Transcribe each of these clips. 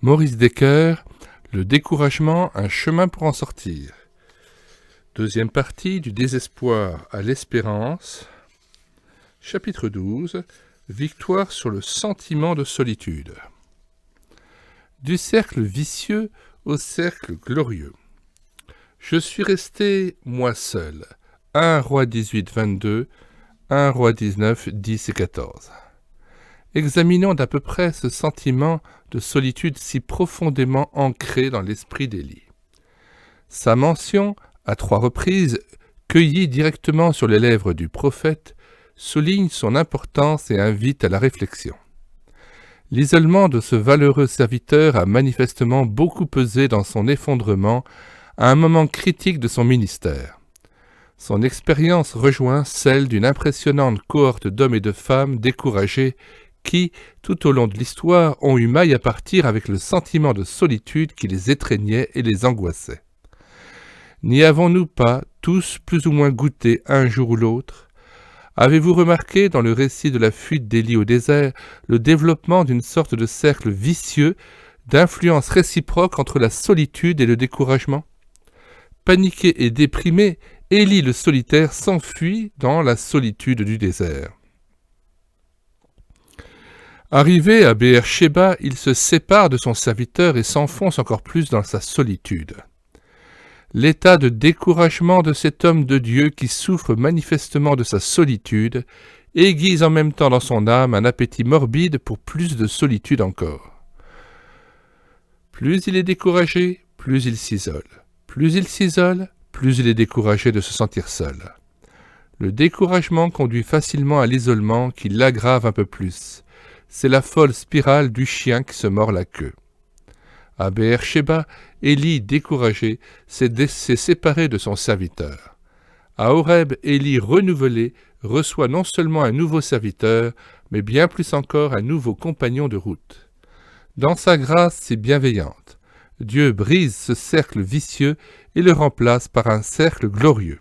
Maurice Decker, Le découragement, un chemin pour en sortir. Deuxième partie, du désespoir à l'espérance. Chapitre 12, Victoire sur le sentiment de solitude. Du cercle vicieux au cercle glorieux. Je suis resté, moi seul. 1 Roi 18, 22, 1 Roi 19, 10 et 14. Examinons d'à peu près ce sentiment de solitude si profondément ancré dans l'esprit d'Élie. Sa mention, à 3 reprises, cueillie directement sur les lèvres du prophète, souligne son importance et invite à la réflexion. L'isolement de ce valeureux serviteur a manifestement beaucoup pesé dans son effondrement à un moment critique de son ministère. Son expérience rejoint celle d'une impressionnante cohorte d'hommes et de femmes découragés qui, tout au long de l'histoire, ont eu maille à partir avec le sentiment de solitude qui les étreignait et les angoissait. N'y avons-nous pas tous plus ou moins goûté un jour ou l'autre ? Avez-vous remarqué dans le récit de la fuite d'Élie au désert le développement d'une sorte de cercle vicieux d'influence réciproque entre la solitude et le découragement ? Paniqué et déprimé, Élie le solitaire s'enfuit dans la solitude du désert. Arrivé à Béer-Shéba, il se sépare de son serviteur et s'enfonce encore plus dans sa solitude. L'état de découragement de cet homme de Dieu qui souffre manifestement de sa solitude aiguise en même temps dans son âme un appétit morbide pour plus de solitude encore. Plus il est découragé, plus il s'isole. Plus il s'isole, plus il est découragé de se sentir seul. Le découragement conduit facilement à l'isolement qui l'aggrave un peu plus. C'est la folle spirale du chien qui se mord la queue. À Béer-Shéba, Élie, découragé, s'est séparé de son serviteur. À Horeb, Élie, renouvelé, reçoit non seulement un nouveau serviteur, mais bien plus encore un nouveau compagnon de route. Dans sa grâce si bienveillante, Dieu brise ce cercle vicieux et le remplace par un cercle glorieux.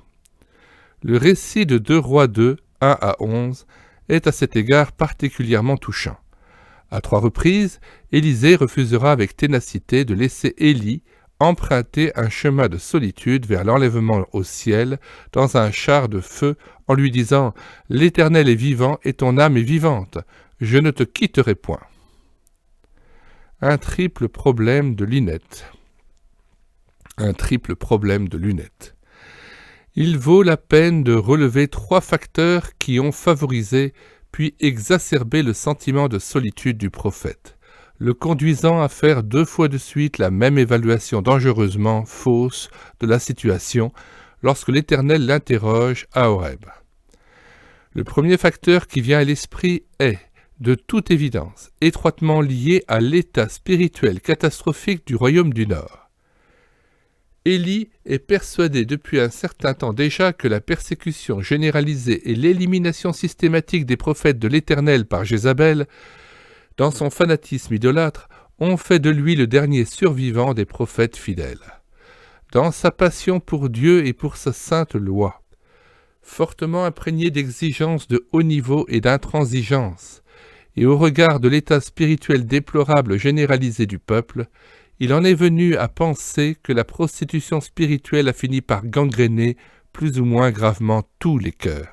Le récit de 2 Rois 2, 1 à 11, est à cet égard particulièrement touchant. À 3 reprises, Élisée refusera avec ténacité de laisser Élie emprunter un chemin de solitude vers l'enlèvement au ciel dans un char de feu en lui disant « L'Éternel est vivant et ton âme est vivante, je ne te quitterai point. » Un triple problème de lunettes. Il vaut la peine de relever 3 facteurs qui ont favorisé puis exacerbé le sentiment de solitude du prophète, le conduisant à faire 2 fois de suite la même évaluation dangereusement fausse de la situation lorsque l'Éternel l'interroge à Horeb. Le premier facteur qui vient à l'esprit est, de toute évidence, étroitement lié à l'état spirituel catastrophique du royaume du Nord. Élie est persuadé depuis un certain temps déjà que la persécution généralisée et l'élimination systématique des prophètes de l'Éternel par Jézabel, dans son fanatisme idolâtre, ont fait de lui le dernier survivant des prophètes fidèles. Dans sa passion pour Dieu et pour sa sainte loi, fortement imprégné d'exigences de haut niveau et d'intransigeance, et au regard de l'état spirituel déplorable généralisé du peuple, il en est venu à penser que la prostitution spirituelle a fini par gangréner plus ou moins gravement tous les cœurs.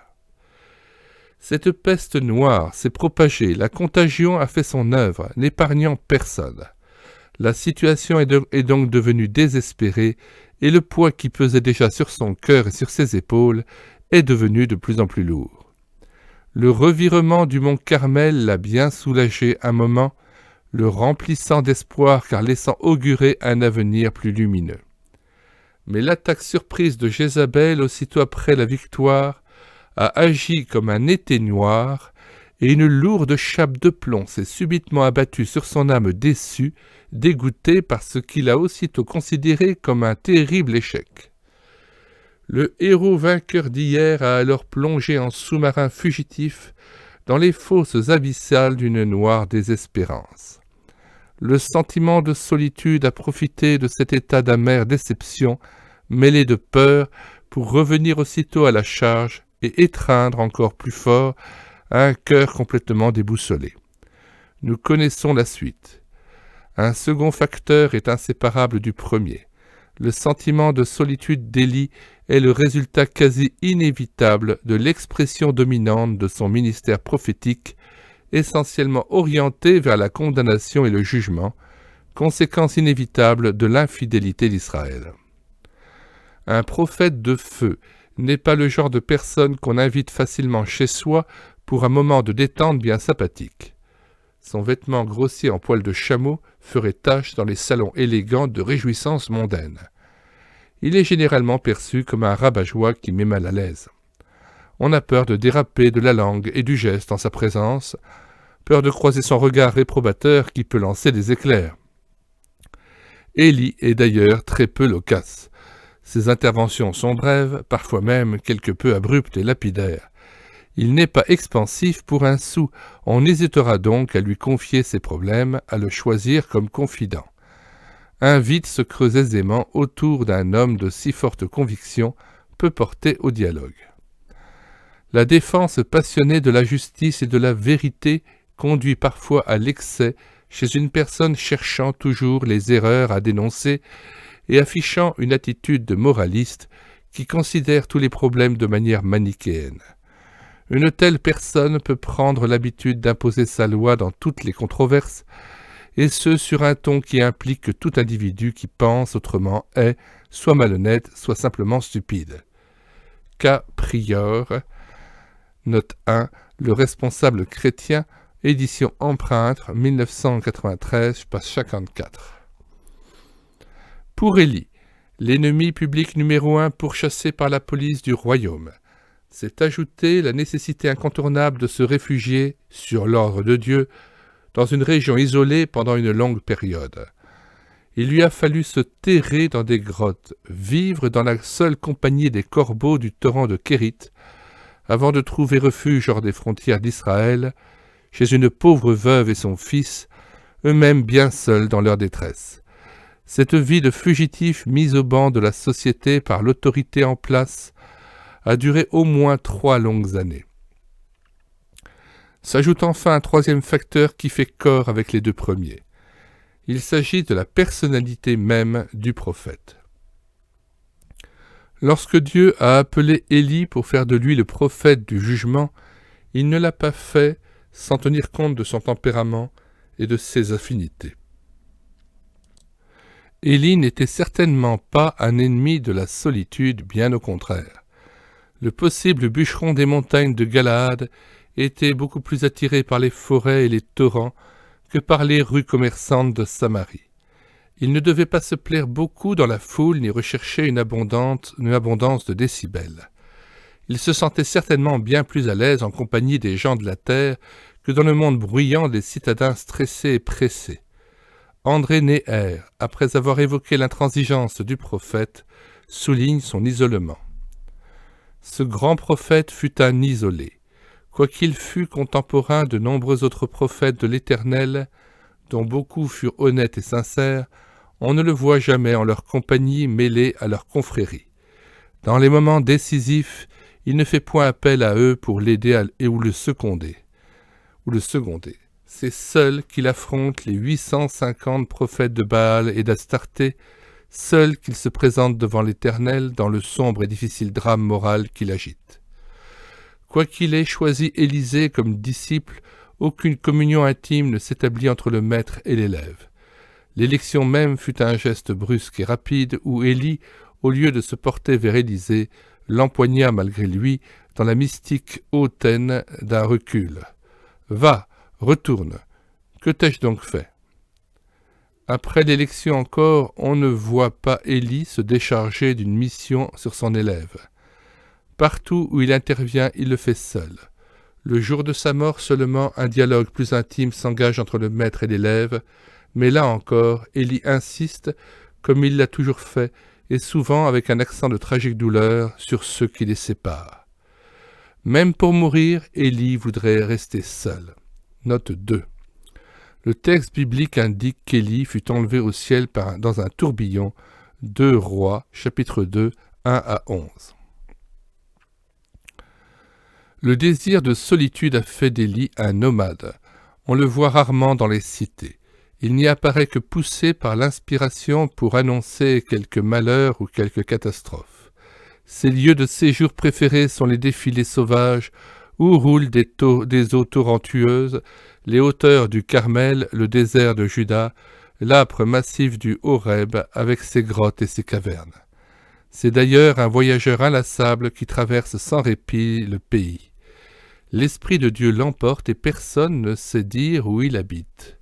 Cette peste noire s'est propagée, la contagion a fait son œuvre, n'épargnant personne. La situation est donc devenue désespérée et le poids qui pesait déjà sur son cœur et sur ses épaules est devenu de plus en plus lourd. Le revirement du mont Carmel l'a bien soulagé un moment, le remplissant d'espoir car laissant augurer un avenir plus lumineux. Mais l'attaque surprise de Jézabel aussitôt après la victoire a agi comme un été noir et une lourde chape de plomb s'est subitement abattue sur son âme déçue, dégoûtée par ce qu'il a aussitôt considéré comme un terrible échec. Le héros vainqueur d'hier a alors plongé en sous-marin fugitif dans les fosses abyssales d'une noire désespérance. Le sentiment de solitude a profité de cet état d'amère déception, mêlé de peur, pour revenir aussitôt à la charge et étreindre encore plus fort un cœur complètement déboussolé. Nous connaissons la suite. Un second facteur est inséparable du premier. Le sentiment de solitude d'Élie est le résultat quasi inévitable de l'expression dominante de son ministère prophétique, essentiellement orienté vers la condamnation et le jugement, conséquence inévitable de l'infidélité d'Israël. Un prophète de feu n'est pas le genre de personne qu'on invite facilement chez soi pour un moment de détente bien sympathique. Son vêtement grossier en poil de chameau ferait tache dans les salons élégants de réjouissances mondaines. Il est généralement perçu comme un rabat-joie qui met mal à l'aise. On a peur de déraper de la langue et du geste en sa présence, peur de croiser son regard réprobateur qui peut lancer des éclairs. Élie est d'ailleurs très peu loquace. Ses interventions sont brèves, parfois même quelque peu abruptes et lapidaires. Il n'est pas expansif pour un sou, on hésitera donc à lui confier ses problèmes, à le choisir comme confident. Un vide se creuse aisément autour d'un homme de si forte conviction, peu porté au dialogue. La défense passionnée de la justice et de la vérité conduit parfois à l'excès chez une personne cherchant toujours les erreurs à dénoncer et affichant une attitude de moraliste qui considère tous les problèmes de manière manichéenne. Une telle personne peut prendre l'habitude d'imposer sa loi dans toutes les controverses, et ce sur un ton qui implique que tout individu qui pense autrement est soit malhonnête, soit simplement stupide. K. Prior, note 1, Le responsable chrétien, édition Empreinte, 1993, page 54. Pour Élie, l'ennemi public numéro 1 pourchassé par la police du royaume, s'est ajoutée la nécessité incontournable de se réfugier, sur l'ordre de Dieu, dans une région isolée pendant une longue période. Il lui a fallu se terrer dans des grottes, vivre dans la seule compagnie des corbeaux du torrent de Kérit, avant de trouver refuge hors des frontières d'Israël, chez une pauvre veuve et son fils, eux-mêmes bien seuls dans leur détresse. Cette vie de fugitif mise au banc de la société par l'autorité en place a duré au moins 3 longues années. S'ajoute enfin un troisième facteur qui fait corps avec les deux premiers. Il s'agit de la personnalité même du prophète. Lorsque Dieu a appelé Élie pour faire de lui le prophète du jugement, il ne l'a pas fait sans tenir compte de son tempérament et de ses affinités. Élie n'était certainement pas un ennemi de la solitude, bien au contraire. Le possible bûcheron des montagnes de Galaad était beaucoup plus attiré par les forêts et les torrents que par les rues commerçantes de Samarie. Il ne devait pas se plaire beaucoup dans la foule ni rechercher une abondance de décibels. Il se sentait certainement bien plus à l'aise en compagnie des gens de la terre que dans le monde bruyant des citadins stressés et pressés. André Neher, après avoir évoqué l'intransigeance du prophète, souligne son isolement. Ce grand prophète fut un isolé. Quoiqu'il fût contemporain de nombreux autres prophètes de l'Éternel, dont beaucoup furent honnêtes et sincères, on ne le voit jamais en leur compagnie mêlée à leur confrérie. Dans les moments décisifs, il ne fait point appel à eux pour l'aider ou le seconder. C'est seul qu'il affronte les 850 prophètes de Baal et d'Astarté, seul qu'il se présente devant l'Éternel dans le sombre et difficile drame moral qui l'agite. Quoiqu'il ait choisi Élisée comme disciple, aucune communion intime ne s'établit entre le maître et l'élève. L'élection même fut un geste brusque et rapide où Élie, au lieu de se porter vers Élisée, l'empoigna malgré lui dans la mystique hautaine d'un recul. « Va, retourne. Que t'ai-je donc fait ?» Après l'élection encore, on ne voit pas Élie se décharger d'une mission sur son élève. Partout où il intervient, il le fait seul. Le jour de sa mort seulement, un dialogue plus intime s'engage entre le maître et l'élève, mais là encore, Élie insiste, comme il l'a toujours fait, et souvent avec un accent de tragique douleur, sur ceux qui les séparent. Même pour mourir, Élie voudrait rester seul. Note 2. Le texte biblique indique qu'Élie fut enlevé au ciel dans un tourbillon. 2 Rois, chapitre 2, 1 à 11. Le désir de solitude a fait d'Élie un nomade. On le voit rarement dans les cités. Il n'y apparaît que poussé par l'inspiration pour annoncer quelque malheur ou quelque catastrophe. Ses lieux de séjour préférés sont les défilés sauvages où roulent des eaux torrentueuses, les hauteurs du Carmel, le désert de Juda, l'âpre massif du Horeb avec ses grottes et ses cavernes. C'est d'ailleurs un voyageur inlassable qui traverse sans répit le pays. L'Esprit de Dieu l'emporte et personne ne sait dire où il habite.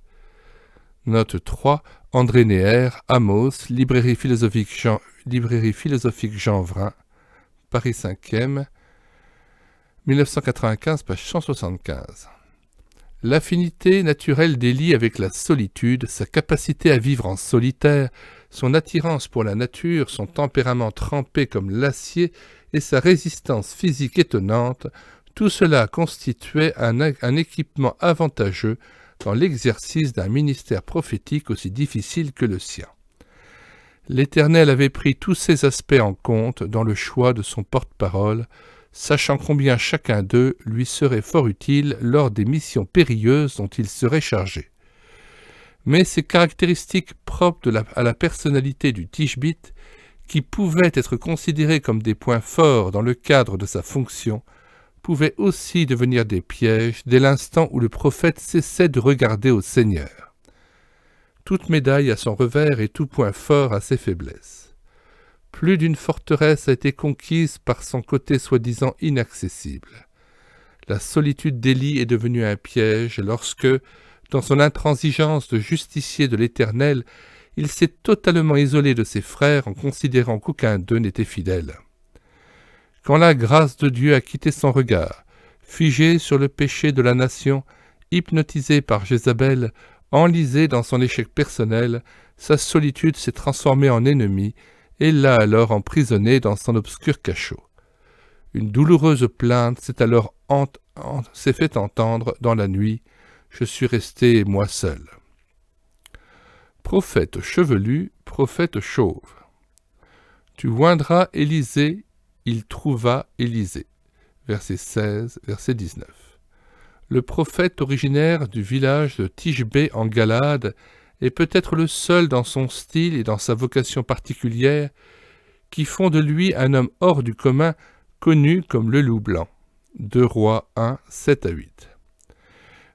Note 3, André Neher, Amos, Librairie philosophique Jean Vrin, Paris 5e, 1995, page 175. L'affinité naturelle d'Élie avec la solitude, sa capacité à vivre en solitaire, son attirance pour la nature, son tempérament trempé comme l'acier et sa résistance physique étonnante, tout cela constituait un équipement avantageux dans l'exercice d'un ministère prophétique aussi difficile que le sien. L'Éternel avait pris tous ces aspects en compte dans le choix de son porte-parole, sachant combien chacun d'eux lui serait fort utile lors des missions périlleuses dont il serait chargé. Mais ces caractéristiques propres à la personnalité du Tishbite, qui pouvaient être considérées comme des points forts dans le cadre de sa fonction, pouvaient aussi devenir des pièges dès l'instant où le prophète cessait de regarder au Seigneur. Toute médaille a son revers et tout point fort a ses faiblesses. Plus d'une forteresse a été conquise par son côté soi-disant inaccessible. La solitude d'Élie est devenue un piège lorsque, dans son intransigeance de justicier de l'Éternel, il s'est totalement isolé de ses frères en considérant qu'aucun d'eux n'était fidèle. Quand la grâce de Dieu a quitté son regard, figé sur le péché de la nation, hypnotisé par Jézabel, enlisé dans son échec personnel, sa solitude s'est transformée en ennemi et l'a alors emprisonné dans son obscur cachot. Une douloureuse plainte s'est alors s'est fait entendre dans la nuit. Je suis resté moi seul. Prophète chevelu, prophète chauve. Tu oindras Élisée, il trouva Élisée. Verset 16, verset 19. Le prophète originaire du village de Tishbé en Galade est peut-être le seul dans son style et dans sa vocation particulière qui font de lui un homme hors du commun connu comme le loup blanc. 2 Rois 1, 7 à 8.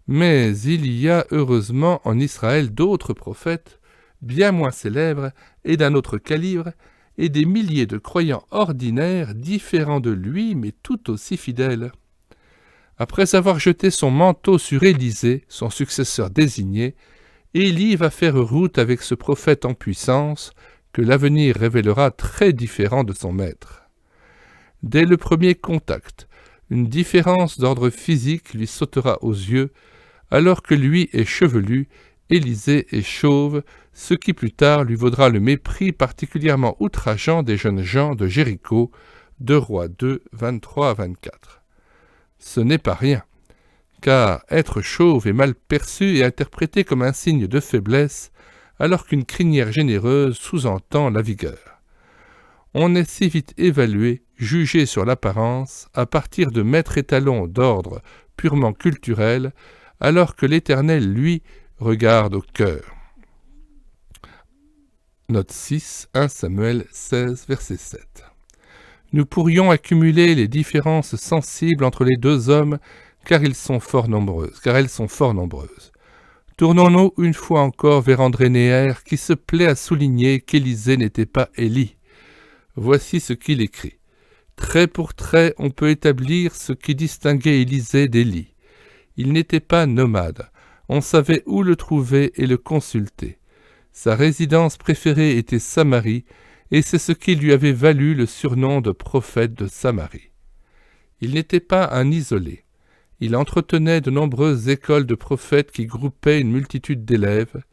Mais il y a heureusement en Israël d'autres prophètes, bien moins célèbres et d'un autre calibre, et des milliers de croyants ordinaires différents de lui mais tout aussi fidèles. Après avoir jeté son manteau sur Élisée, son successeur désigné, Élie va faire route avec ce prophète en puissance que l'avenir révélera très différent de son maître. Dès le premier contact, une différence d'ordre physique lui sautera aux yeux, alors que lui est chevelu, Élisée est chauve, ce qui plus tard lui vaudra le mépris particulièrement outrageant des jeunes gens de Jéricho, 2 Rois 2, 23 à 24. Ce n'est pas rien, car être chauve est mal perçu et interprété comme un signe de faiblesse, alors qu'une crinière généreuse sous-entend la vigueur. On est si vite évalué, jugé sur l'apparence, à partir de maîtres étalons d'ordre purement culturel, alors que l'Éternel, lui, regarde au cœur. Note 6, 1 Samuel 16, verset 7. Nous pourrions accumuler les différences sensibles entre les deux hommes, car elles sont fort nombreuses. Tournons-nous une fois encore vers André Neher, qui se plaît à souligner qu'Élisée n'était pas Élie. Voici ce qu'il écrit. Trait pour trait, on peut établir ce qui distinguait Élisée d'Élie. Il n'était pas nomade. On savait où le trouver et le consulter. Sa résidence préférée était Samarie, et c'est ce qui lui avait valu le surnom de prophète de Samarie. Il n'était pas un isolé. Il entretenait de nombreuses écoles de prophètes qui groupaient une multitude d'élèves,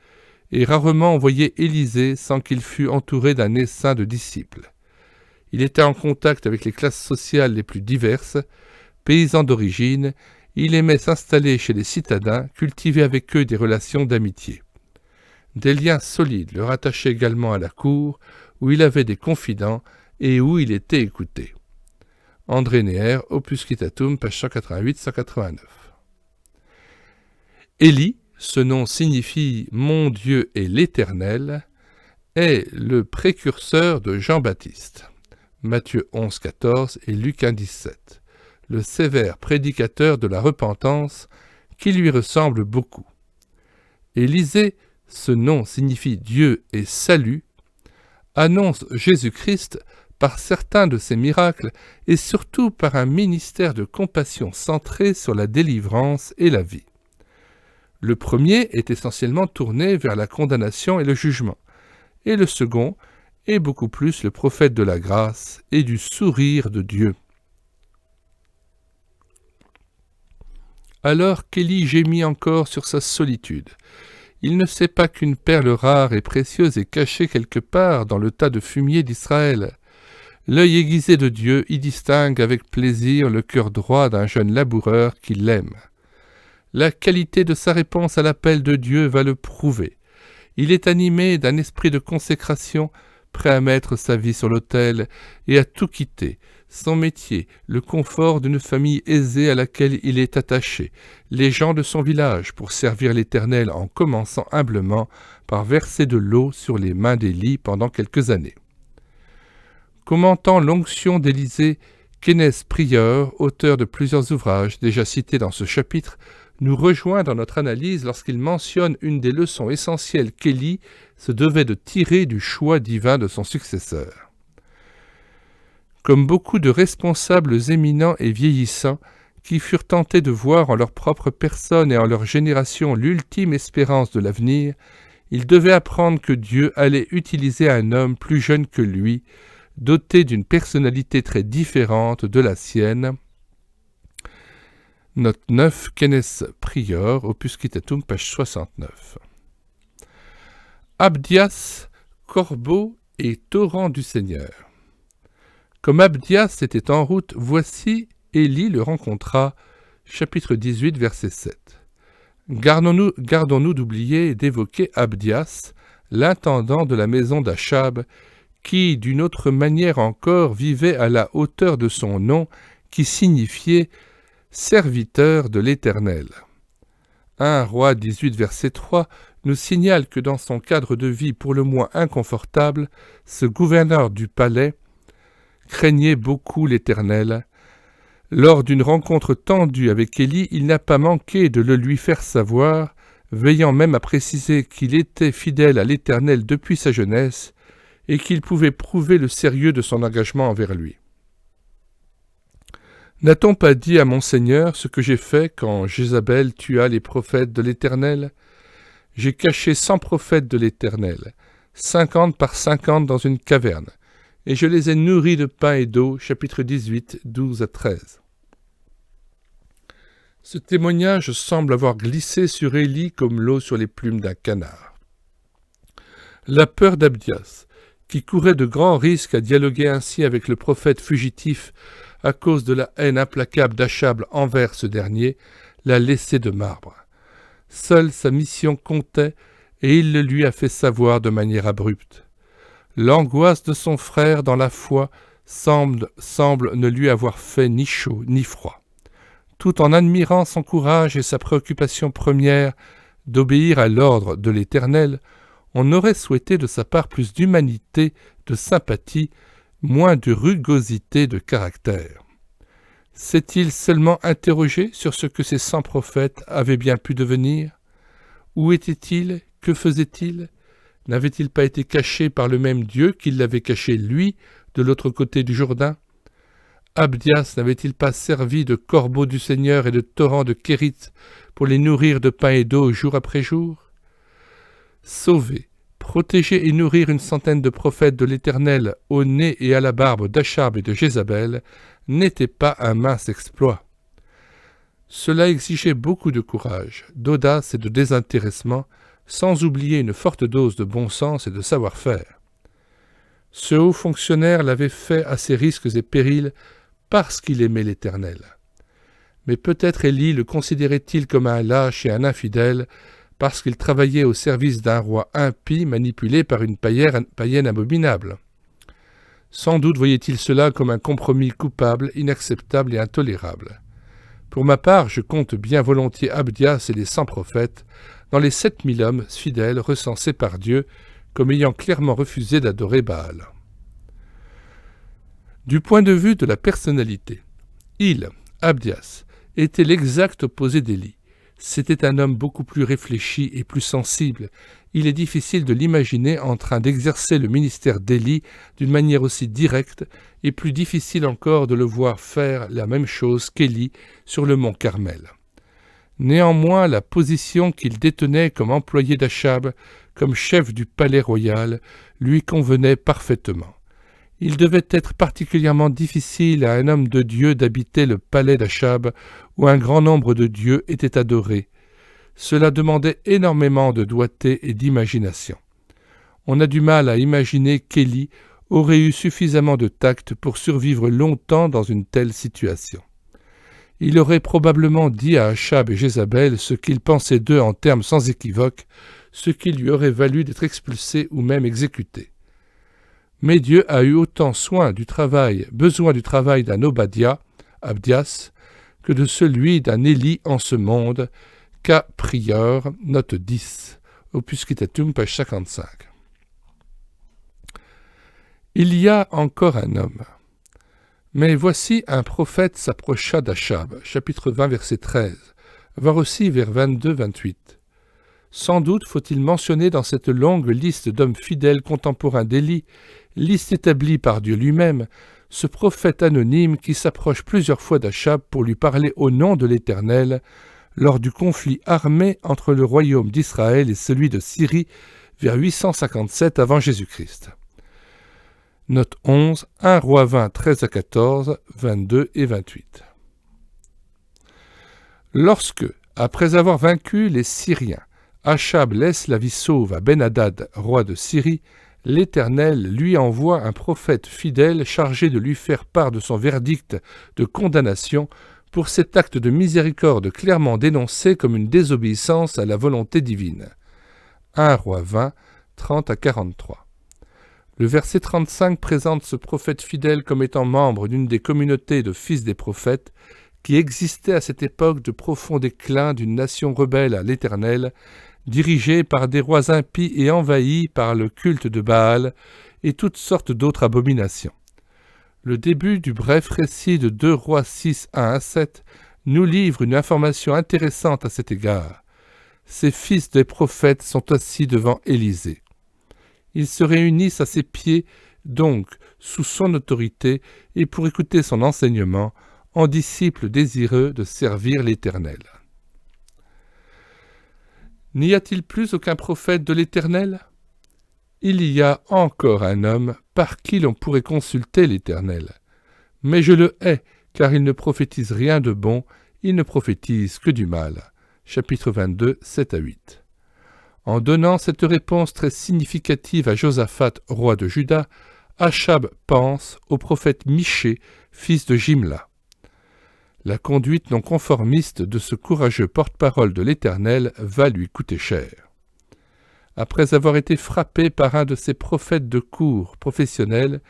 et rarement on voyait Élisée sans qu'il fût entouré d'un essaim de disciples. Il était en contact avec les classes sociales les plus diverses, paysan d'origine. Il aimait s'installer chez les citadins, cultiver avec eux des relations d'amitié. Des liens solides le rattachaient également à la cour, où il avait des confidents et où il était écouté. André Neher, Opus Citatum, page 188-189. Élie, ce nom signifie « Mon Dieu est l'Éternel », est le précurseur de Jean-Baptiste, Matthieu 11, 14 et Luc 1, 17, le sévère prédicateur de la repentance qui lui ressemble beaucoup. Élisée, ce nom signifie Dieu et salut, annonce Jésus-Christ par certains de ses miracles et surtout par un ministère de compassion centré sur la délivrance et la vie. Le premier est essentiellement tourné vers la condamnation et le jugement, et le second est beaucoup plus le prophète de la grâce et du sourire de Dieu. Alors qu'Élie gémit encore sur sa solitude. Il ne sait pas qu'une perle rare et précieuse est cachée quelque part dans le tas de fumier d'Israël. L'œil aiguisé de Dieu y distingue avec plaisir le cœur droit d'un jeune laboureur qui l'aime. La qualité de sa réponse à l'appel de Dieu va le prouver. Il est animé d'un esprit de consécration, prêt à mettre sa vie sur l'autel et à tout quitter, son métier, le confort d'une famille aisée à laquelle il est attaché, les gens de son village pour servir l'Éternel en commençant humblement par verser de l'eau sur les mains d'Élie pendant quelques années. Commentant l'onction d'Élisée, Kenneth Prieur, auteur de plusieurs ouvrages déjà cités dans ce chapitre, nous rejoint dans notre analyse lorsqu'il mentionne une des leçons essentielles qu'Élie se devait de tirer du choix divin de son successeur. Comme beaucoup de responsables éminents et vieillissants qui furent tentés de voir en leur propre personne et en leur génération l'ultime espérance de l'avenir, il devait apprendre que Dieu allait utiliser un homme plus jeune que lui, doté d'une personnalité très différente de la sienne. Note 9, Kenneth Prieur, Opus Citatum, page 69. Abdias, corbeau et torrent du Seigneur. Comme Abdias était en route, voici Élie le rencontra, chapitre 18, verset 7. Gardons-nous d'oublier et d'évoquer Abdias, l'intendant de la maison d'Achab, qui, d'une autre manière encore, vivait à la hauteur de son nom, qui signifiait « serviteur de l'Éternel ». 1 Roi 18, verset 3, nous signale que dans son cadre de vie pour le moins inconfortable, ce gouverneur du palais craignait beaucoup l'Éternel. Lors d'une rencontre tendue avec Élie, il n'a pas manqué de le lui faire savoir, veillant même à préciser qu'il était fidèle à l'Éternel depuis sa jeunesse et qu'il pouvait prouver le sérieux de son engagement envers lui. N'a-t-on pas dit à mon Seigneur ce que j'ai fait quand Jézabel tua les prophètes de l'Éternel ? J'ai caché 100 prophètes de l'Éternel, 50 par 50 dans une caverne, et je les ai nourris de pain et d'eau, chapitre 18, 12 à 13. Ce témoignage semble avoir glissé sur Élie comme l'eau sur les plumes d'un canard. La peur d'Abdias, qui courait de grands risques à dialoguer ainsi avec le prophète fugitif à cause de la haine implacable d'Achab envers ce dernier, l'a laissé de marbre. Seule sa mission comptait, et il le lui a fait savoir de manière abrupte. L'angoisse de son frère dans la foi semble ne lui avoir fait ni chaud ni froid. Tout en admirant son courage et sa préoccupation première d'obéir à l'ordre de l'Éternel, on aurait souhaité de sa part plus d'humanité, de sympathie, moins de rugosité de caractère. S'est-il seulement interrogé sur ce que ces 100 prophètes avaient bien pu devenir ? Où étaient-ils ? Que faisaient-ils ? N'avaient-ils pas été cachés par le même Dieu qui l'avait caché lui, de l'autre côté du Jourdain ? Abdias n'avait-il pas servi de corbeau du Seigneur et de torrent de Kérit pour les nourrir de pain et d'eau jour après jour ? Sauver, protéger et nourrir une centaine de prophètes de l'Éternel au nez et à la barbe d'Achab et de Jézabel n'était pas un mince exploit. Cela exigeait beaucoup de courage, d'audace et de désintéressement, sans oublier une forte dose de bon sens et de savoir-faire. Ce haut fonctionnaire l'avait fait à ses risques et périls parce qu'il aimait l'Éternel. Mais peut-être Élie le considérait-il comme un lâche et un infidèle parce qu'il travaillait au service d'un roi impie manipulé par une païenne abominable. Sans doute voyait-il cela comme un compromis coupable, inacceptable et intolérable. Pour ma part, je compte bien volontiers Abdias et les 100 prophètes dans les 7000 hommes fidèles recensés par Dieu comme ayant clairement refusé d'adorer Baal. Du point de vue de la personnalité, Abdias, était l'exact opposé d'Élie. C'était un homme beaucoup plus réfléchi et plus sensible. Il est difficile de l'imaginer en train d'exercer le ministère d'Élie d'une manière aussi directe et plus difficile encore de le voir faire la même chose qu'Élie sur le mont Carmel. Néanmoins, la position qu'il détenait comme employé d'Achab, comme chef du palais royal, lui convenait parfaitement. Il devait être particulièrement difficile à un homme de Dieu d'habiter le palais d'Achab, où un grand nombre de dieux étaient adorés. Cela demandait énormément de doigté et d'imagination. On a du mal à imaginer qu'Élie aurait eu suffisamment de tact pour survivre longtemps dans une telle situation. Il aurait probablement dit à Achab et Jézabel ce qu'il pensait d'eux en termes sans équivoque, ce qui lui aurait valu d'être expulsé ou même exécuté. Mais Dieu a eu autant besoin du travail d'un Abdias, que de celui d'un Élie en ce monde, qu'à prieur, note 10, Opus Citatum, page 55. Il y a encore un homme. Mais voici un prophète s'approcha d'Achab, chapitre 20, verset 13, voire aussi vers 22-28. Sans doute faut-il mentionner dans cette longue liste d'hommes fidèles contemporains d'Élie, liste établie par Dieu lui-même, ce prophète anonyme qui s'approche plusieurs fois d'Achab pour lui parler au nom de l'Éternel lors du conflit armé entre le royaume d'Israël et celui de Syrie vers 857 avant Jésus-Christ. Note 11, 1 Roi 20, 13-14, 22 et 28. Lorsque, après avoir vaincu les Syriens, Achab laisse la vie sauve à Ben-Hadad, roi de Syrie, l'Éternel lui envoie un prophète fidèle chargé de lui faire part de son verdict de condamnation pour cet acte de miséricorde clairement dénoncé comme une désobéissance à la volonté divine. 1 Roi 20, 30-43. Le verset 35 présente ce prophète fidèle comme étant membre d'une des communautés de fils des prophètes qui existait à cette époque de profond déclin d'une nation rebelle à l'Éternel, dirigée par des rois impies et envahis par le culte de Baal et toutes sortes d'autres abominations. Le début du bref récit de 2 Rois 6, 1-7 nous livre une information intéressante à cet égard. Ces fils des prophètes sont assis devant Élisée. Ils se réunissent à ses pieds, donc, sous son autorité, et pour écouter son enseignement, en disciples désireux de servir l'Éternel. N'y a-t-il plus aucun prophète de l'Éternel ? Il y a encore un homme par qui l'on pourrait consulter l'Éternel. Mais je le hais, car il ne prophétise rien de bon, il ne prophétise que du mal. Chapitre 22, 7-8. En donnant cette réponse très significative à Josaphat, roi de Juda, Achab pense au prophète Michée, fils de Jimla. La conduite non conformiste de ce courageux porte-parole de l'Éternel va lui coûter cher. Après avoir été frappé par un de ces prophètes de cour professionnels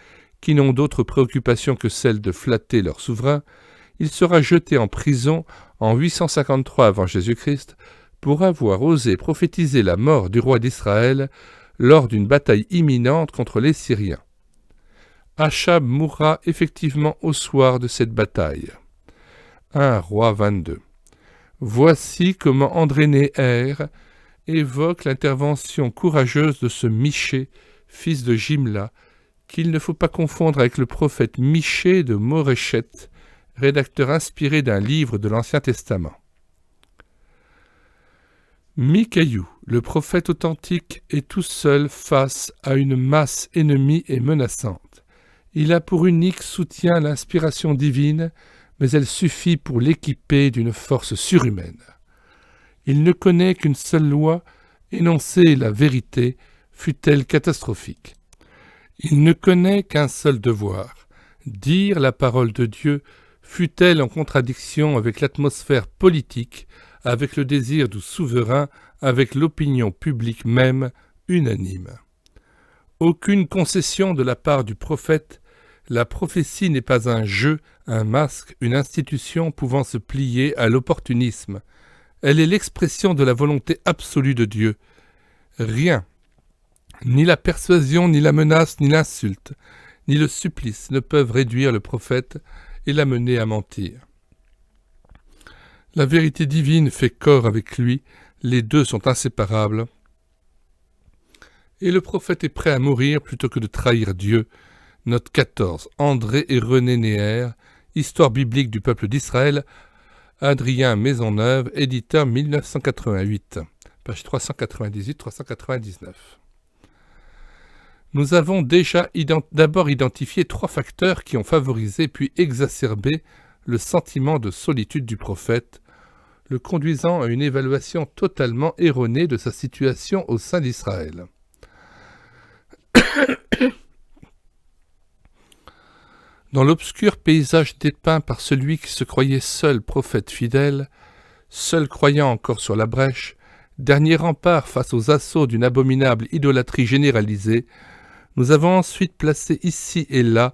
qui n'ont d'autre préoccupation que celle de flatter leur souverain, il sera jeté en prison en 853 avant Jésus-Christ pour avoir osé prophétiser la mort du roi d'Israël lors d'une bataille imminente contre les Syriens. Achab mourra effectivement au soir de cette bataille. 1 Roi 22. Voici comment André Néher évoque l'intervention courageuse de ce Michée, fils de Jimla, qu'il ne faut pas confondre avec le prophète Michée de Moréchet, rédacteur inspiré d'un livre de l'Ancien Testament. Micaïou, le prophète authentique, est tout seul face à une masse ennemie et menaçante. Il a pour unique soutien l'inspiration divine, mais elle suffit pour l'équiper d'une force surhumaine. Il ne connaît qu'une seule loi, énoncer la vérité, fût-elle catastrophique. Il ne connaît qu'un seul devoir, dire la parole de Dieu, fût-elle en contradiction avec l'atmosphère politique, avec le désir du souverain, avec l'opinion publique même, unanime. Aucune concession de la part du prophète. La prophétie n'est pas un jeu, un masque, une institution pouvant se plier à l'opportunisme. Elle est l'expression de la volonté absolue de Dieu. Rien, ni la persuasion, ni la menace, ni l'insulte, ni le supplice ne peuvent réduire le prophète et l'amener à mentir. La vérité divine fait corps avec lui, les deux sont inséparables, et le prophète est prêt à mourir plutôt que de trahir Dieu. Note 14. André et René Neher, Histoire biblique du peuple d'Israël, Adrien Maisonneuve, éditeur 1988, page 398-399. Nous avons déjà d'abord identifié 3 facteurs qui ont favorisé puis exacerbé le sentiment de solitude du prophète, le conduisant à une évaluation totalement erronée de sa situation au sein d'Israël. Dans l'obscur paysage dépeint par celui qui se croyait seul prophète fidèle, seul croyant encore sur la brèche, dernier rempart face aux assauts d'une abominable idolâtrie généralisée, nous avons ensuite placé ici et là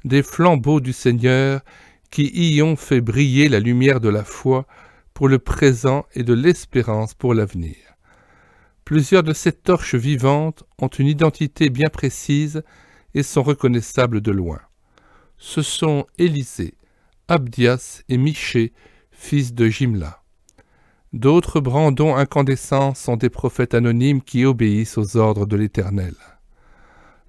des flambeaux du Seigneur qui y ont fait briller la lumière de la foi pour le présent et de l'espérance pour l'avenir. Plusieurs de ces torches vivantes ont une identité bien précise et sont reconnaissables de loin. Ce sont Élisée, Abdias et Michée, fils de Jimla. D'autres brandons incandescents sont des prophètes anonymes qui obéissent aux ordres de l'Éternel.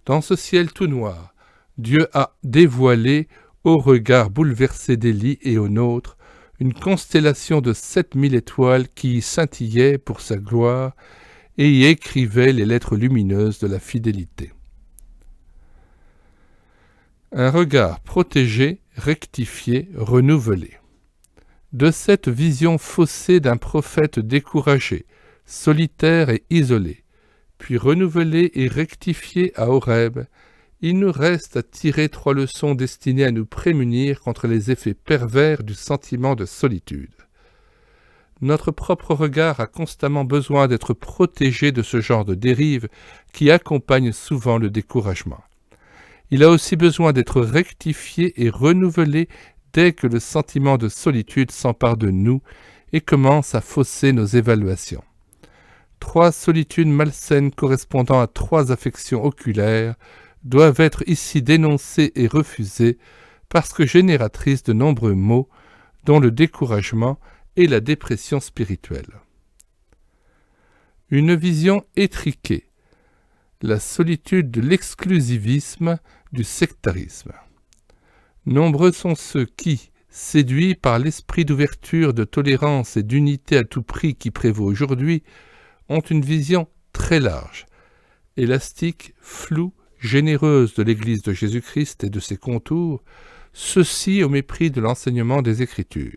Dans ce ciel tout noir, Dieu a dévoilé, au regard bouleversé d'Élie et au nôtre, une constellation de 7000 étoiles qui y scintillaient pour sa gloire et y écrivaient les lettres lumineuses de la fidélité. Un regard protégé, rectifié, renouvelé. De cette vision faussée d'un prophète découragé, solitaire et isolé, puis renouvelé et rectifié à Horeb, il nous reste à tirer 3 leçons destinées à nous prémunir contre les effets pervers du sentiment de solitude. Notre propre regard a constamment besoin d'être protégé de ce genre de dérive qui accompagne souvent le découragement. Il a aussi besoin d'être rectifié et renouvelé dès que le sentiment de solitude s'empare de nous et commence à fausser nos évaluations. 3 solitudes malsaines correspondant à 3 affections oculaires doivent être ici dénoncées et refusées parce que génératrices de nombreux maux, dont le découragement et la dépression spirituelle. Une vision étriquée. La solitude de l'exclusivisme, du sectarisme. Nombreux sont ceux qui, séduits par l'esprit d'ouverture, de tolérance et d'unité à tout prix qui prévaut aujourd'hui, ont une vision très large, élastique, floue, généreuse de l'Église de Jésus-Christ et de ses contours, ceci au mépris de l'enseignement des Écritures.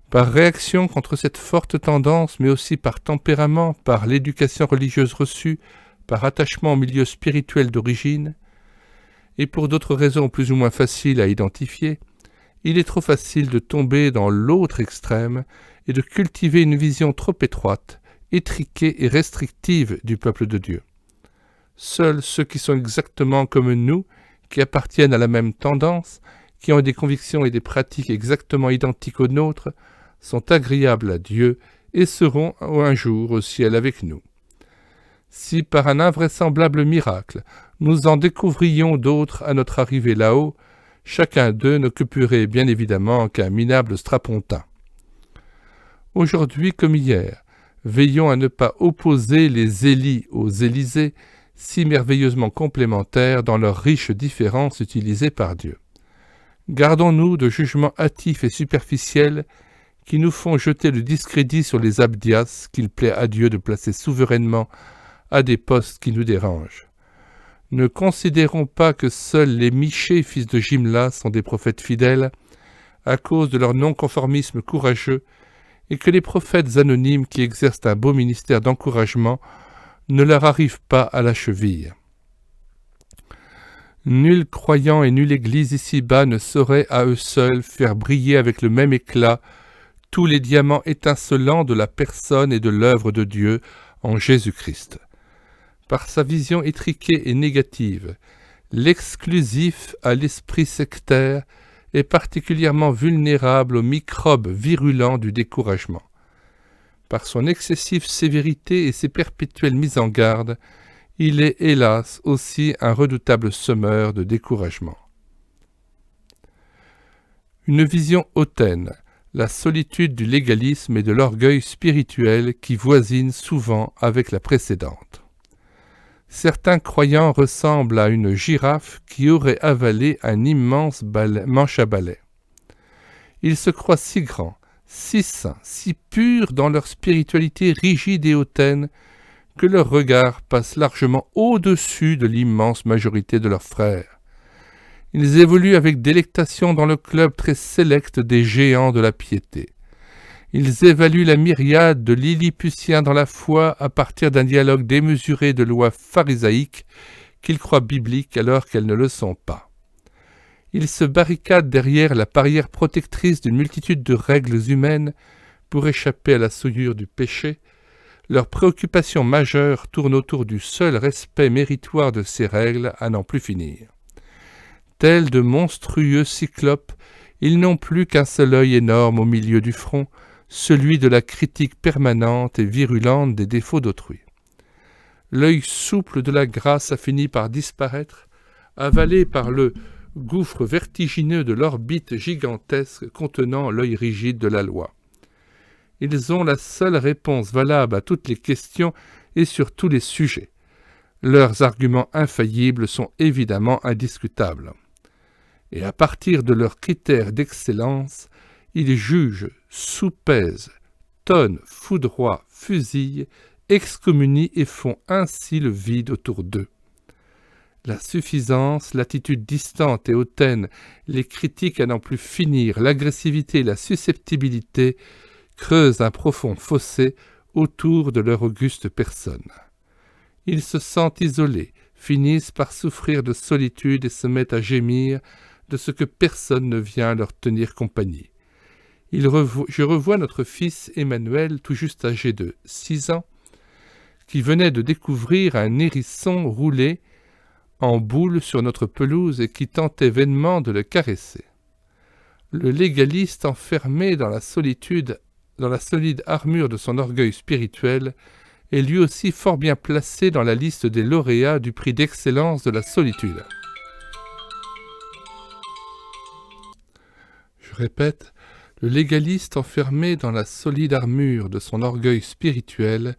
Par réaction contre cette forte tendance, mais aussi par tempérament, par l'éducation religieuse reçue, par attachement au milieu spirituel d'origine, et pour d'autres raisons plus ou moins faciles à identifier, il est trop facile de tomber dans l'autre extrême et de cultiver une vision trop étroite, étriquée et restrictive du peuple de Dieu. Seuls ceux qui sont exactement comme nous, qui appartiennent à la même tendance, qui ont des convictions et des pratiques exactement identiques aux nôtres, sont agréables à Dieu et seront un jour au ciel avec nous. Si par un invraisemblable miracle, nous en découvrions d'autres à notre arrivée là-haut, chacun d'eux n'occuperait bien évidemment qu'un minable strapontin. Aujourd'hui comme hier, veillons à ne pas opposer les Élis aux Élysées, si merveilleusement complémentaires dans leurs riches différences utilisées par Dieu. Gardons-nous de jugements hâtifs et superficiels qui nous font jeter le discrédit sur les Abdias qu'il plaît à Dieu de placer souverainement à des postes qui nous dérangent. Ne considérons pas que seuls les Michée, fils de Jimla, sont des prophètes fidèles à cause de leur non-conformisme courageux et que les prophètes anonymes qui exercent un beau ministère d'encouragement ne leur arrivent pas à la cheville. Nul croyant et nulle église ici-bas ne saurait à eux seuls faire briller avec le même éclat tous les diamants étincelants de la personne et de l'œuvre de Dieu en Jésus-Christ. Par sa vision étriquée et négative, l'exclusif à l'esprit sectaire est particulièrement vulnérable aux microbes virulents du découragement. Par son excessive sévérité et ses perpétuelles mises en garde, il est hélas aussi un redoutable semeur de découragement. Une vision hautaine, la solitude du légalisme et de l'orgueil spirituel qui voisine souvent avec la précédente. Certains croyants ressemblent à une girafe qui aurait avalé un immense manche à balai. Ils se croient si grands, si saints, si purs dans leur spiritualité rigide et hautaine, que leur regard passe largement au-dessus de l'immense majorité de leurs frères. Ils évoluent avec délectation dans le club très sélect des géants de la piété. Ils évaluent la myriade de Lilliputiens dans la foi à partir d'un dialogue démesuré de lois pharisaïques qu'ils croient bibliques alors qu'elles ne le sont pas. Ils se barricadent derrière la barrière protectrice d'une multitude de règles humaines pour échapper à la souillure du péché. Leur préoccupation majeure tourne autour du seul respect méritoire de ces règles à n'en plus finir. Tels de monstrueux cyclopes, ils n'ont plus qu'un seul œil énorme au milieu du front, celui de la critique permanente et virulente des défauts d'autrui. L'œil souple de la grâce a fini par disparaître, avalé par le gouffre vertigineux de l'orbite gigantesque contenant l'œil rigide de la loi. Ils ont la seule réponse valable à toutes les questions et sur tous les sujets. Leurs arguments infaillibles sont évidemment indiscutables. Et à partir de leurs critères d'excellence, ils jugent, soupèsent, tonnent, foudroient, fusillent, excommunient et font ainsi le vide autour d'eux. La suffisance, l'attitude distante et hautaine, les critiques à n'en plus finir, l'agressivité et la susceptibilité creusent un profond fossé autour de leur auguste personne. Ils se sentent isolés, finissent par souffrir de solitude et se mettent à gémir de ce que personne ne vient leur tenir compagnie. Je revois notre fils Emmanuel, tout juste âgé de 6 ans, qui venait de découvrir un hérisson roulé en boule sur notre pelouse et qui tentait vainement de le caresser. Le légaliste, enfermé dans la solitude, dans la solide armure de son orgueil spirituel, est lui aussi fort bien placé dans la liste des lauréats du prix d'excellence de la solitude. Je répète, le légaliste enfermé dans la solide armure de son orgueil spirituel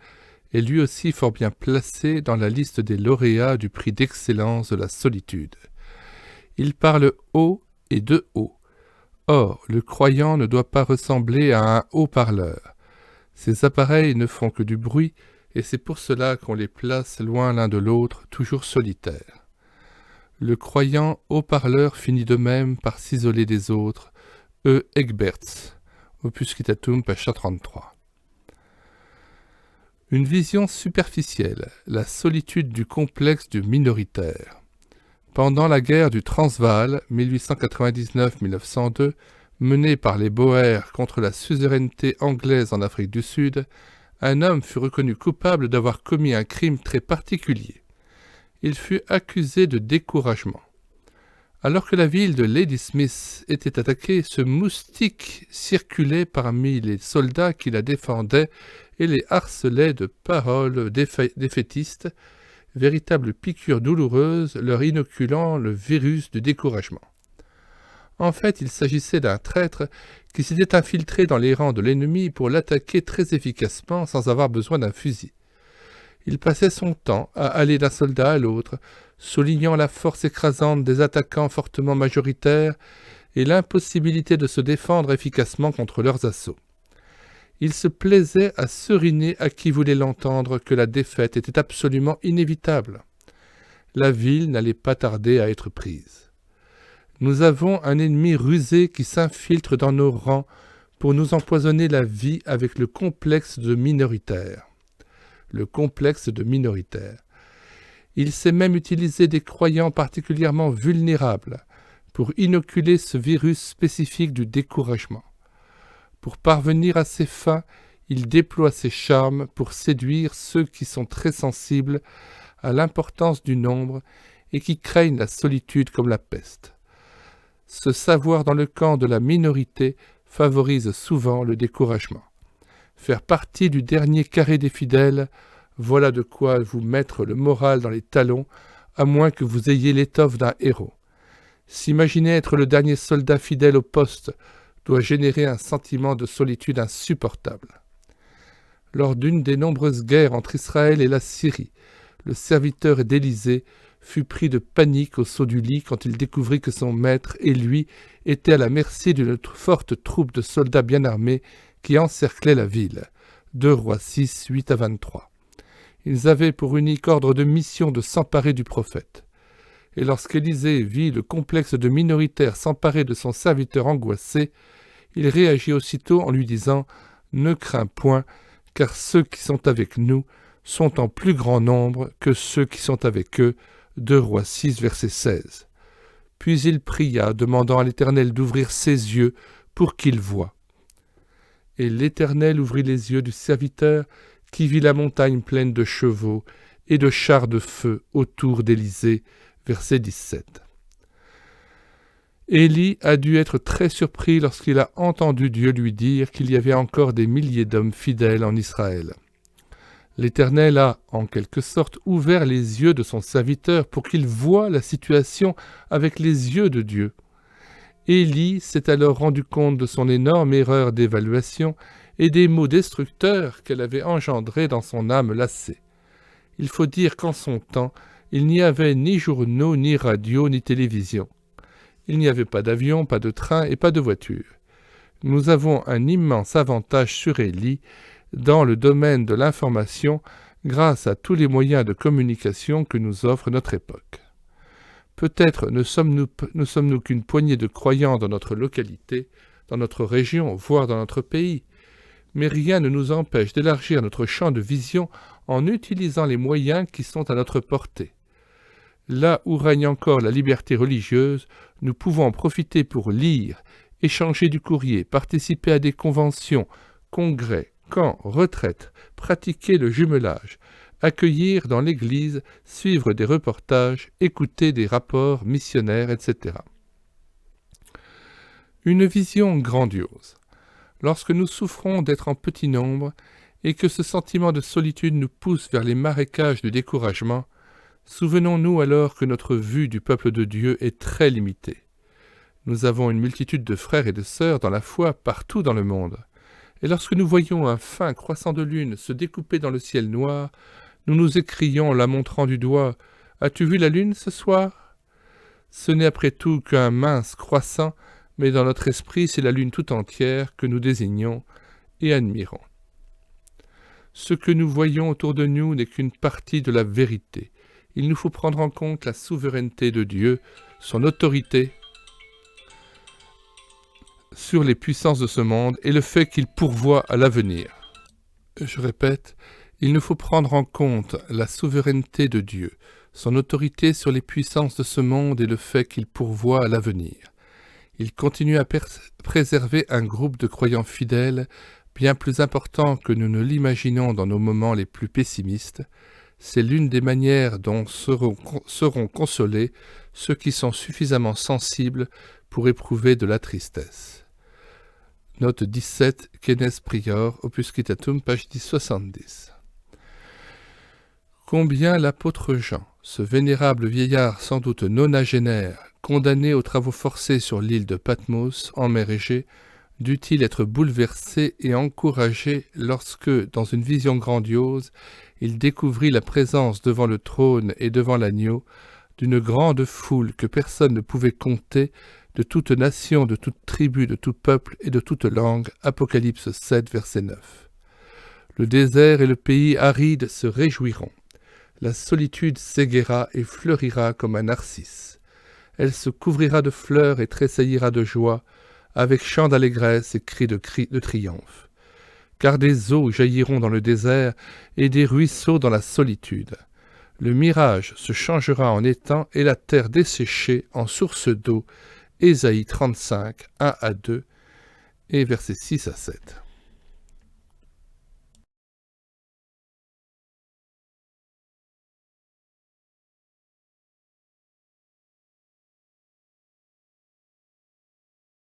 est lui aussi fort bien placé dans la liste des lauréats du prix d'excellence de la solitude. Il parle haut et de haut. Or, le croyant ne doit pas ressembler à un haut-parleur. Ces appareils ne font que du bruit, et c'est pour cela qu'on les place loin l'un de l'autre, toujours solitaires. Le croyant haut-parleur finit de même par s'isoler des autres. E. Egberts, Opus Citatum, page 133. Une vision superficielle, la solitude du complexe du minoritaire. Pendant la guerre du Transvaal, 1899-1902, menée par les Boers contre la suzeraineté anglaise en Afrique du Sud, un homme fut reconnu coupable d'avoir commis un crime très particulier. Il fut accusé de découragement. Alors que la ville de Ladysmith était attaquée, ce moustique circulait parmi les soldats qui la défendaient et les harcelait de paroles défaitistes, véritable piqûre douloureuse leur inoculant le virus du découragement. En fait, il s'agissait d'un traître qui s'était infiltré dans les rangs de l'ennemi pour l'attaquer très efficacement sans avoir besoin d'un fusil. Il passait son temps à aller d'un soldat à l'autre, soulignant la force écrasante des attaquants fortement majoritaires et l'impossibilité de se défendre efficacement contre leurs assauts. Il se plaisait à seriner à qui voulait l'entendre que la défaite était absolument inévitable. La ville n'allait pas tarder à être prise. Nous avons un ennemi rusé qui s'infiltre dans nos rangs pour nous empoisonner la vie avec le complexe de minoritaire. Le complexe de minoritaire. Il sait même utiliser des croyants particulièrement vulnérables pour inoculer ce virus spécifique du découragement. Pour parvenir à ses fins, il déploie ses charmes pour séduire ceux qui sont très sensibles à l'importance du nombre et qui craignent la solitude comme la peste. Se savoir dans le camp de la minorité favorise souvent le découragement. faire partie du dernier carré des fidèles, voilà de quoi vous mettre le moral dans les talons, à moins que vous ayez l'étoffe d'un héros. S'imaginer être le dernier soldat fidèle au poste doit générer un sentiment de solitude insupportable. Lors d'une des nombreuses guerres entre Israël et la Syrie, le serviteur d'Élysée fut pris de panique au saut du lit quand il découvrit que son maître et lui étaient à la merci d'une forte troupe de soldats bien armés qui encerclaient la ville. 2 Rois 6, 8-23. Ils avaient pour unique ordre de mission de s'emparer du prophète. Et lorsqu'Élysée vit le complexe de minoritaires s'emparer de son serviteur angoissé, il réagit aussitôt en lui disant « Ne crains point, car ceux qui sont avec nous sont en plus grand nombre que ceux qui sont avec eux. » 2 Rois 6, verset 16. Puis il pria, demandant à l'Éternel d'ouvrir ses yeux pour qu'il voie. Et l'Éternel ouvrit les yeux du serviteur qui vit la montagne pleine de chevaux et de chars de feu autour d'Élysée. Verset 17. Élie a dû être très surpris lorsqu'il a entendu Dieu lui dire qu'il y avait encore des milliers d'hommes fidèles en Israël. L'Éternel a, en quelque sorte, ouvert les yeux de son serviteur pour qu'il voie la situation avec les yeux de Dieu. Élie s'est alors rendu compte de son énorme erreur d'évaluation et des maux destructeurs qu'elle avait engendrés dans son âme lassée. Il faut dire qu'en son temps, il n'y avait ni journaux, ni radio, ni télévision. Il n'y avait pas d'avion, pas de train et pas de voiture. Nous avons un immense avantage sur Élie dans le domaine de l'information grâce à tous les moyens de communication que nous offre notre époque. Peut-être ne sommes-nous qu'une poignée de croyants dans notre localité, dans notre région, voire dans notre pays, mais rien ne nous empêche d'élargir notre champ de vision en utilisant les moyens qui sont à notre portée. Là où règne encore la liberté religieuse, nous pouvons en profiter pour lire, échanger du courrier, participer à des conventions, congrès, camps, retraites, pratiquer le jumelage, accueillir dans l'église, suivre des reportages, écouter des rapports missionnaires, etc. Une vision grandiose. Lorsque nous souffrons d'être en petit nombre et que ce sentiment de solitude nous pousse vers les marécages du découragement, souvenons-nous alors que notre vue du peuple de Dieu est très limitée. Nous avons une multitude de frères et de sœurs dans la foi partout dans le monde. Et lorsque nous voyons un fin croissant de lune se découper dans le ciel noir, nous nous écrions, la montrant du doigt, « As-tu vu la lune ce soir ?» Ce n'est après tout qu'un mince croissant, mais dans notre esprit, c'est la lune tout entière que nous désignons et admirons. Ce que nous voyons autour de nous n'est qu'une partie de la vérité. Il nous faut prendre en compte la souveraineté de Dieu, son autorité sur les puissances de ce monde et le fait qu'il pourvoit à l'avenir. Je répète, il nous faut prendre en compte la souveraineté de Dieu, son autorité sur les puissances de ce monde et le fait qu'il pourvoit à l'avenir. Il continue à préserver un groupe de croyants fidèles bien plus important que nous ne l'imaginons dans nos moments les plus pessimistes. C'est l'une des manières dont seront consolés ceux qui sont suffisamment sensibles pour éprouver de la tristesse. Note 17, Kenneth Prior, Opus Citatum, page 1070. Combien l'apôtre Jean, ce vénérable vieillard sans doute nonagénaire, condamné aux travaux forcés sur l'île de Patmos, en mer Égée, dut-il être bouleversé et encouragé lorsque, dans une vision grandiose, il découvrit la présence devant le trône et devant l'agneau d'une grande foule que personne ne pouvait compter, de toute nation, de toute tribu, de tout peuple et de toute langue. Apocalypse 7, verset 9. Le désert et le pays aride se réjouiront. La solitude s'égaiera et fleurira comme un narcisse. Elle se couvrira de fleurs et tressaillira de joie, avec chants d'allégresse et cris de triomphe. Car des eaux jailliront dans le désert et des ruisseaux dans la solitude. Le mirage se changera en étang et la terre desséchée en source d'eau. Ésaïe 35, 1-2 et versets 6-7.